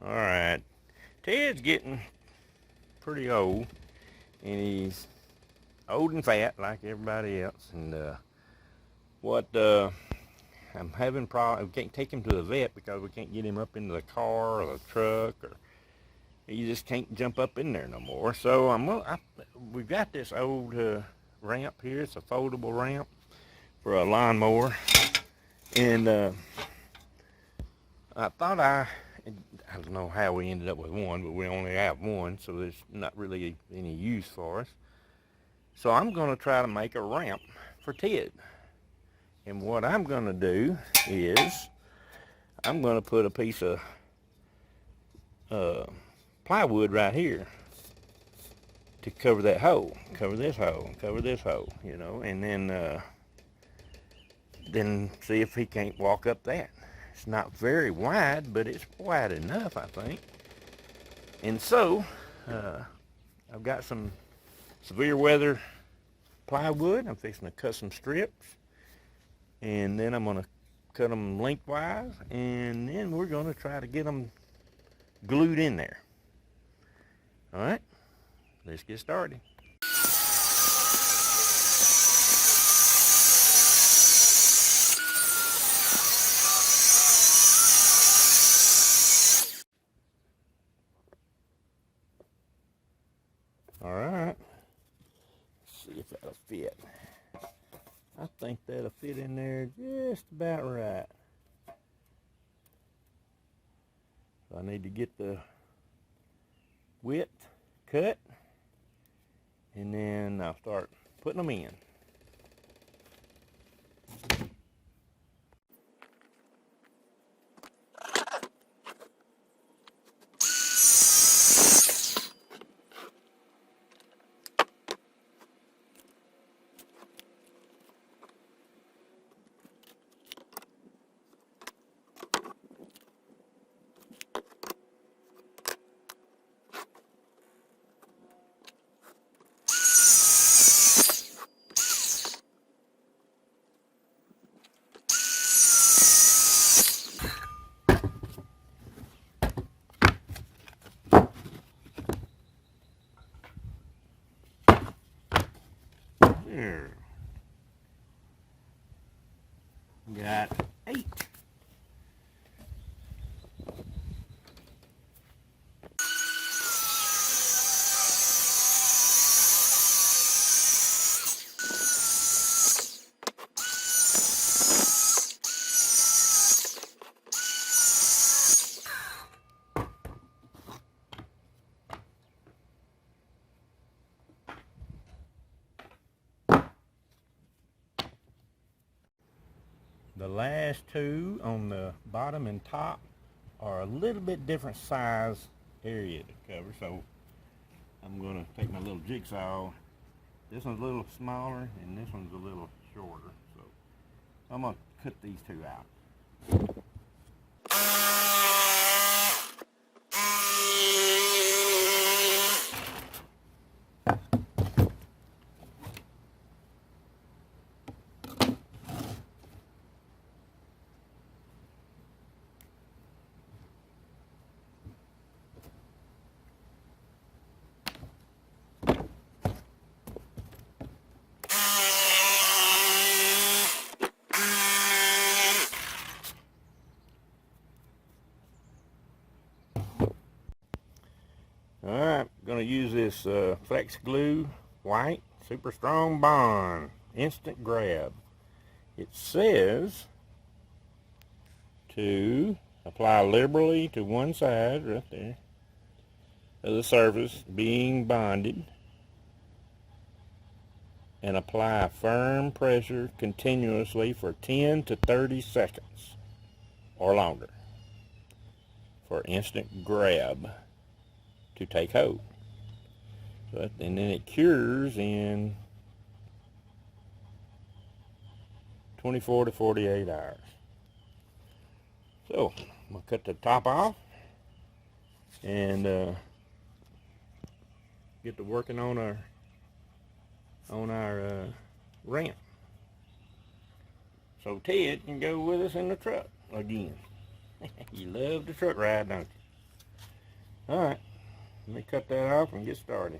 Alright, Ted's getting pretty old, and he's old and fat like everybody else, and I'm having problems. We can't take him to the vet because we can't get him up into the car or the truck, or he just can't jump up in there no more. So we've got this old ramp here. It's a foldable ramp for a lawnmower, and I don't know how we ended up with one, but we only have one, so there's not really any use for us. So I'm going to try to make a ramp for Ted. And what I'm going to do is I'm going to put a piece of plywood right here to cover that hole, cover this hole, you know, and then see if he can't walk up that. It's not very wide, but it's wide enough, I think. And so, I've got some severe weather plywood. I'm fixing to cut some strips, and then I'm going to cut them lengthwise, and then we're going to try to get them glued in there. All right, let's get started. All right, let's see if that'll fit. I think that'll fit in there just about right. So I need to get the width cut, and then I'll start putting them in. There. Got 8. The last two on the bottom and top are a little bit different size area to cover, so I'm going to take my little jigsaw. This one's a little smaller and this one's a little shorter, so I'm going to cut these two out. Alright, going to use this Flex Glue White Super Strong Bond Instant Grab. It says to apply liberally to one side right there of the surface being bonded, and apply firm pressure continuously for 10 to 30 seconds or longer for instant grab to take hold. And then it cures in 24 to 48 hours. So I'm going to cut the top off and get to working on our ramp. So Ted can go with us in the truck again. You love the truck ride, don't you? All right, let me cut that off and get started.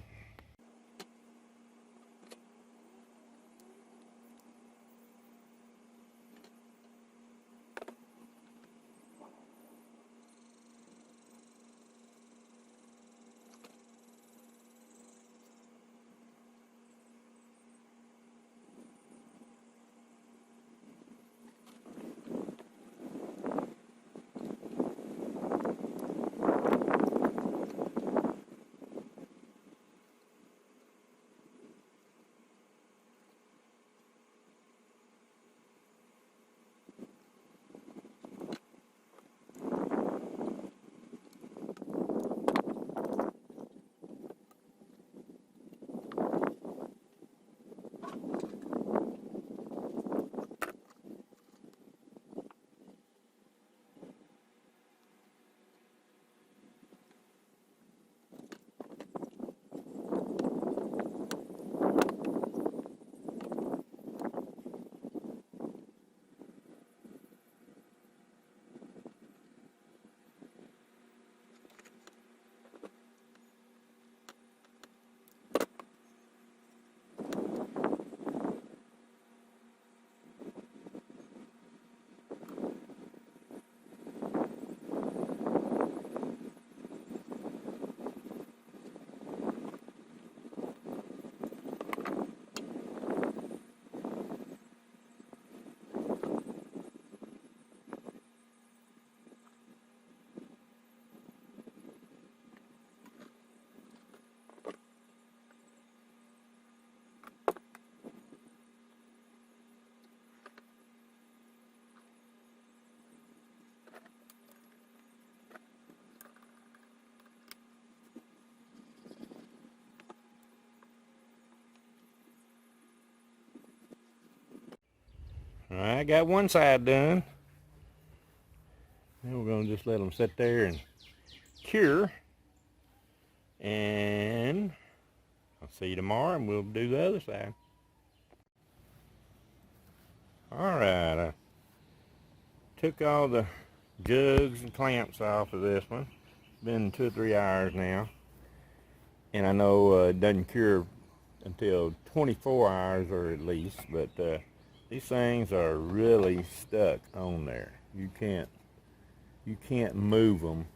All right, I got one side done. Then we're gonna just let them sit there and cure. And I'll see you tomorrow and we'll do the other side. All right, I took all the jugs and clamps off of this one. It's been 2 or 3 hours now. And I know it doesn't cure until 24 hours or at least, but these things are really stuck on there. You can't move them.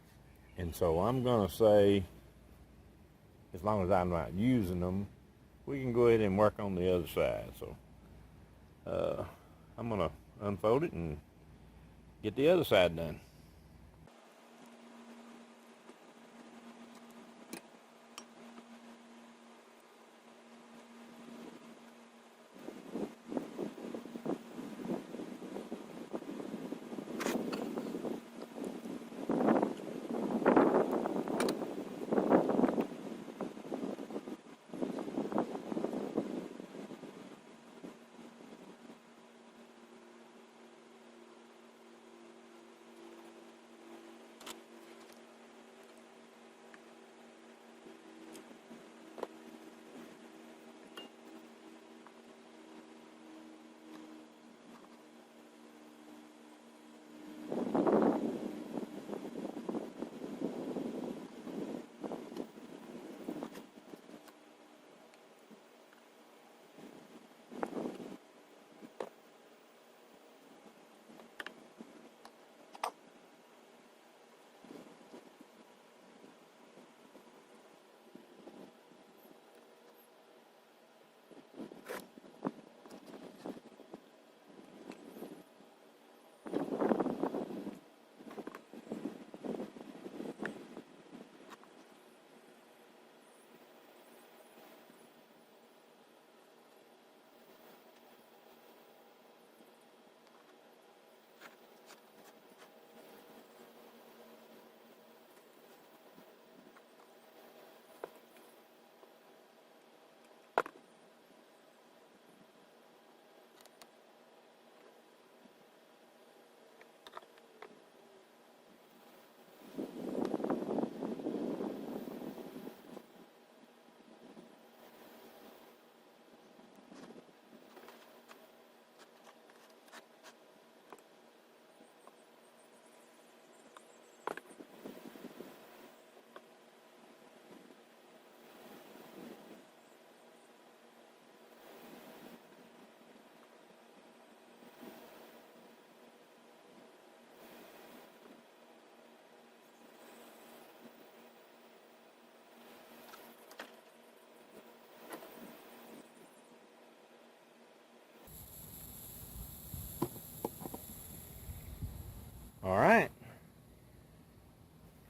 And so I'm gonna say, as long as I'm not using them, we can go ahead and work on the other side. So I'm gonna unfold it and get the other side done.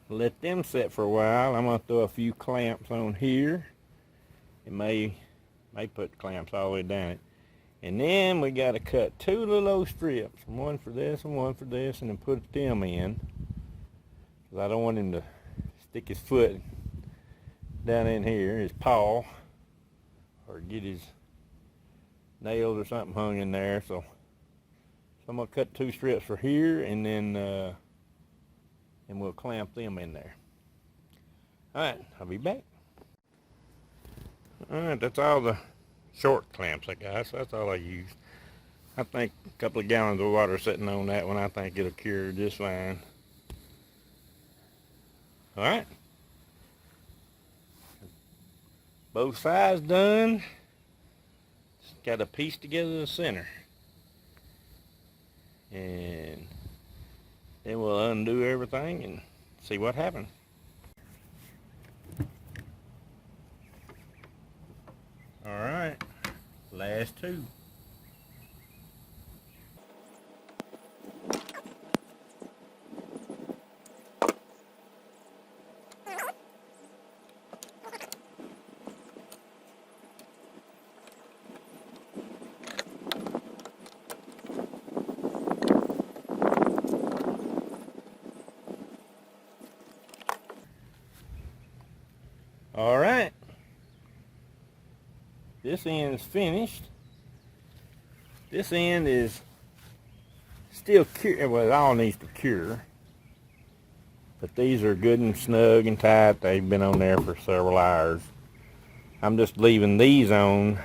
let them set for a while. I'm going to throw a few clamps on here. It may put clamps all the way down it. And then we got to cut 2 little old strips, one for this and one for this, and then put them in. Because I don't want him to stick his foot down in here, his paw, or get his nails or something hung in there. So I'm going to cut 2 strips for here, and then and we'll clamp them in there. Alright, I'll be back. Alright, that's all the short clamps I got, so that's all I used. I think a couple of gallons of water sitting on that one, I think it'll cure just fine. Alright. Both sides done. Just got to piece together the center. And then we'll undo everything and see what happens. Alright, last 2. Alright. This end is finished. This end is still cure. Well, it all needs to cure. But these are good and snug and tight. They've been on there for several hours. I'm just leaving these on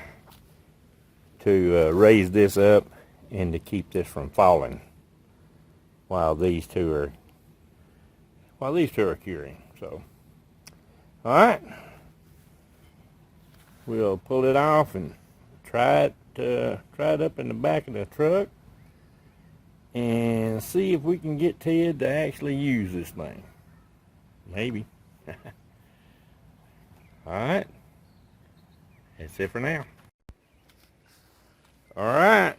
to raise this up and to keep this from falling while these two are curing. So, all right. We'll pull it off and try it up in the back of the truck and see if we can get Ted to actually use this thing. Maybe. Alright. That's it for now. Alright.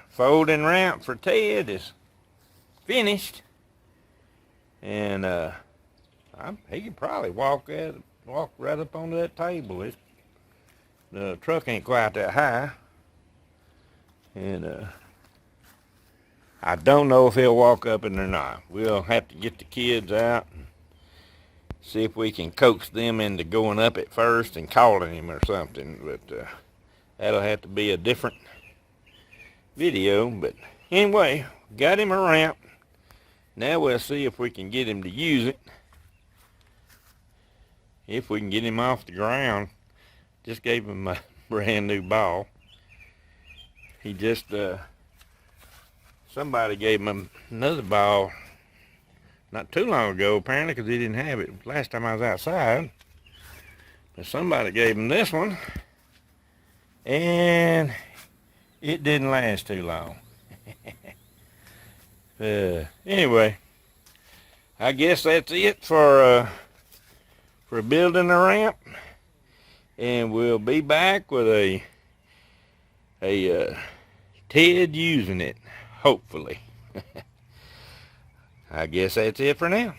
Folding ramp for Ted is finished. And he can probably walk right up onto that table. The truck ain't quite that high, and I don't know if he'll walk up it or not. We'll have to get the kids out and see if we can coax them into going up it first and calling him or something, but that'll have to be a different video. But anyway, got him a ramp. Now we'll see if we can get him to use it, if we can get him off the ground. Just gave him a brand new ball. He just, somebody gave him another ball not too long ago, apparently, because he didn't have it last time I was outside. But somebody gave him this one, and it didn't last too long. Anyway, I guess that's it for building the ramp. And we'll be back with a Ted using it, hopefully. I guess that's it for now.